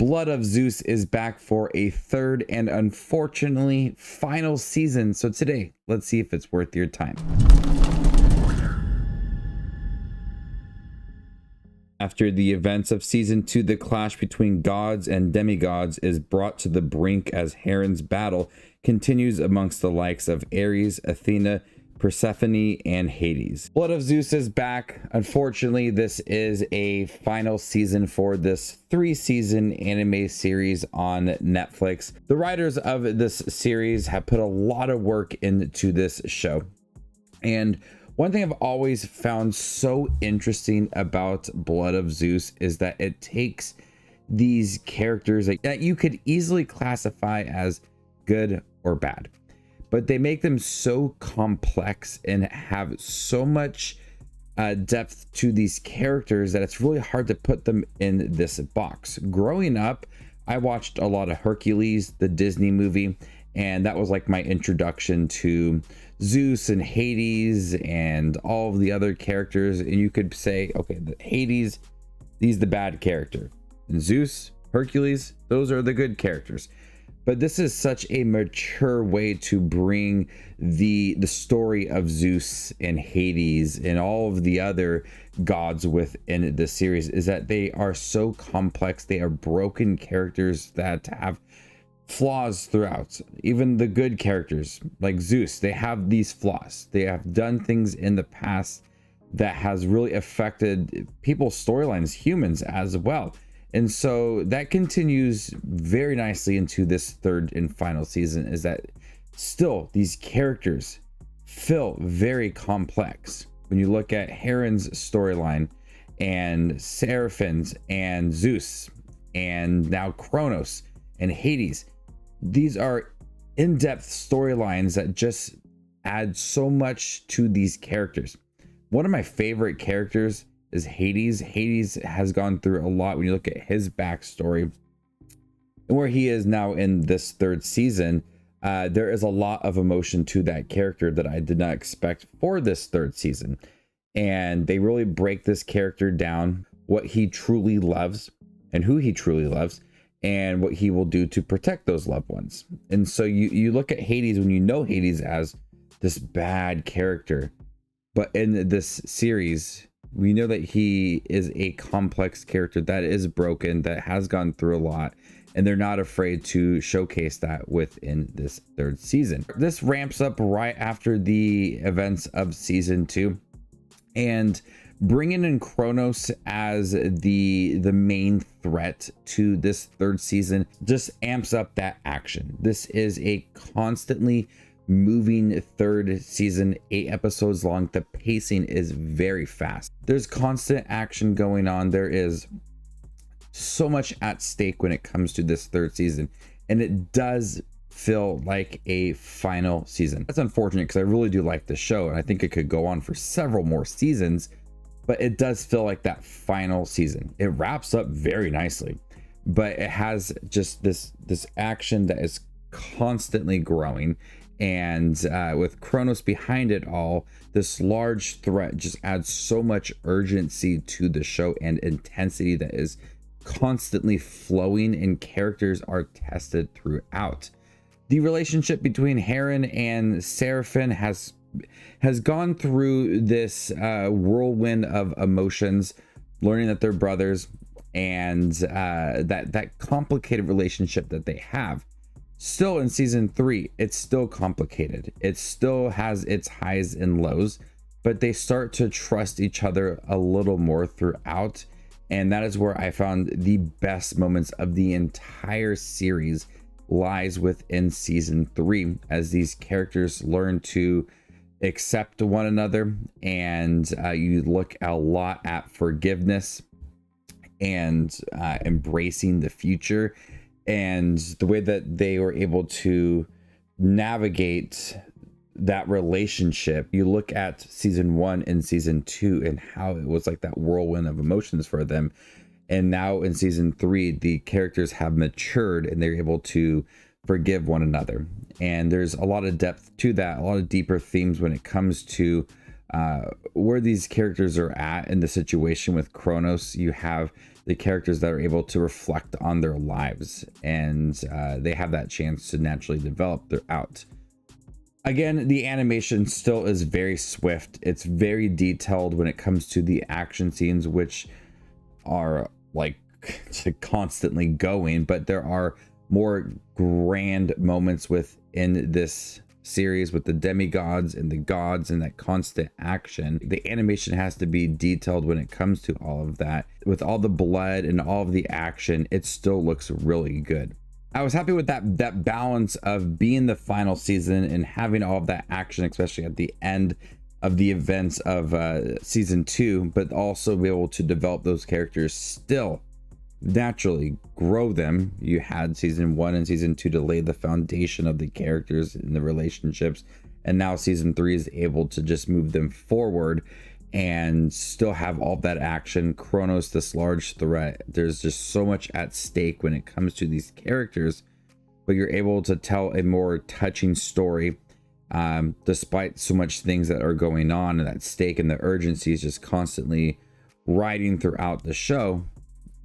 Blood of Zeus is back for a third and unfortunately final season. So today, let's see if it's worth your time. After the events of season 2, the clash between gods and demigods is brought to the brink as Heron's battle continues amongst the likes of Ares, Athena, Persephone, and Hades. Blood of Zeus is back. Unfortunately, this is a final season for this 3-season anime series on Netflix. The writers of this series have put a lot of work into this show. And one thing I've always found so interesting about Blood of Zeus is that it takes these characters that you could easily classify as good or bad, but they make them so complex and have so much depth to these characters that it's really hard to put them in this box. Growing up, I watched a lot of Hercules, the Disney movie, and that was like my introduction to Zeus and Hades and all of the other characters. And you could say, okay, the Hades, he's the bad character, and Zeus, Hercules, those are the good characters. But this is such a mature way to bring the story of Zeus and Hades and all of the other gods within the series, is that they are so complex. They are broken characters that have flaws throughout. Even the good characters like Zeus, they have these flaws. They have done things in the past that has really affected people's storylines, humans as well. And so that continues very nicely into this third and final season, is that still these characters feel very complex. When you look at Heron's storyline and Seraphin's and Zeus and now Kronos and Hades, these are in-depth storylines that just add so much to these characters. One of my favorite characters is Hades. Hades has gone through a lot when you look at his backstory and where he is now in this third season. There is a lot of emotion to that character that I did not expect for this third season. And they really break this character down, what he truly loves and who he truly loves, and what he will do to protect those loved ones. And so you look at Hades when you know Hades as this bad character, but in this series, we know that he is a complex character that is broken, that has gone through a lot, and they're not afraid to showcase that within this third season. This ramps up right after the events of season 2, and bringing in Kronos as the main threat to this third season just amps up that action. This is a constantly moving third season, 8 episodes long. The pacing is very fast. There's constant action going on. There is so much at stake when it comes to this third season, and it does feel like a final season. That's unfortunate because I really do like the show and I think it could go on for several more seasons, but it does feel like that final season. It wraps up very nicely, but it has just this action that is constantly growing. And with Kronos behind it all, this large threat just adds so much urgency to the show and intensity that is constantly flowing, and characters are tested throughout. The relationship between Heron and Seraphin has gone through this whirlwind of emotions, learning that they're brothers, and that complicated relationship that they have. Still in season 3, it's still complicated. It still has its highs and lows, but they start to trust each other a little more throughout. And that is where I found the best moments of the entire series lies within season 3, as these characters learn to accept one another, and you look a lot at forgiveness and embracing the future, and the way that they were able to navigate that relationship. You look at season 1 and season 2 and how it was like that whirlwind of emotions for them, and now in season 3 the characters have matured and they're able to forgive one another. And there's a lot of depth to that, a lot of deeper themes when it comes to where these characters are at in the situation with Kronos. You have the characters that are able to reflect on their lives, and they have that chance to naturally develop throughout. Again, the animation still is very swift. It's very detailed when it comes to the action scenes, which are like constantly going, but there are more grand moments within this series with the demigods and the gods and that constant action. The animation has to be detailed when it comes to all of that. With all the blood and all of the action, it still looks really good. I was happy with that balance of being the final season and having all of that action, especially at the end of the events of season 2, but also be able to develop those characters, still naturally grow them. You had season 1 and season 2 to lay the foundation of the characters and the relationships, and now season 3 is able to just move them forward and still have all that action. Kronos, this large threat, there's just so much at stake when it comes to these characters, but you're able to tell a more touching story despite so much things that are going on, and that stake and the urgency is just constantly riding throughout the show.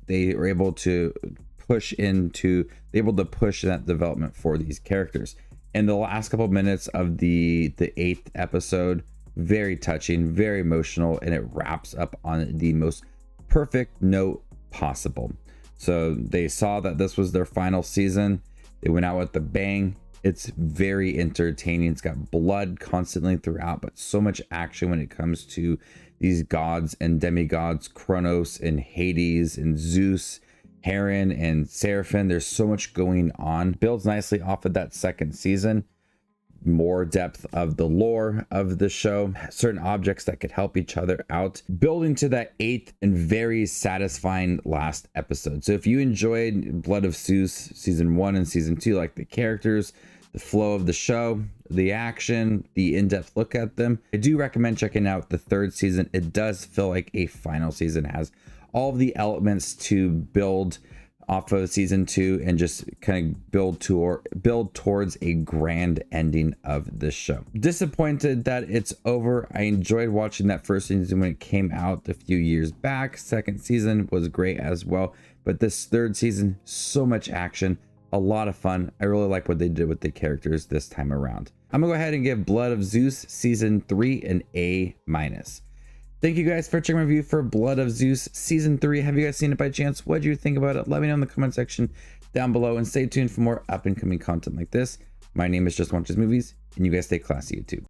They are able to push that development for these characters. In the last couple of minutes of the 8th episode, very touching, very emotional, and it wraps up on the most perfect note possible. So they saw that this was their final season. They went out with a bang. It's very entertaining. It's got blood constantly throughout, but so much action when it comes to these gods and demigods, Kronos and Hades and Zeus, Heron and Seraphim. There's so much going on. Builds nicely off of that second season. More depth of the lore of the show, certain objects that could help each other out, building to that 8th and very satisfying last episode. So if you enjoyed Blood of Zeus season 1 and season 2, like the characters, the flow of the show, the action, the in-depth look at them, I do recommend checking out the 3rd season. It does feel like a final season, it has all of the elements to build off of season 2 and just kind of build towards a grand ending of this show. Disappointed that it's over. I enjoyed watching that first season when it came out a few years back. Second season was great as well, but this 3rd season, so much action, a lot of fun. I really like what they did with the characters this time around. I'm gonna go ahead and give Blood of Zeus season 3 an A-. Thank you guys for checking my review for Blood of Zeus season 3. Have you guys seen it by chance? What do you think about it? Let me know in the comment section down below, and stay tuned for more up and coming content like this. My name is Just Watches Movies, and you guys stay classy, YouTube.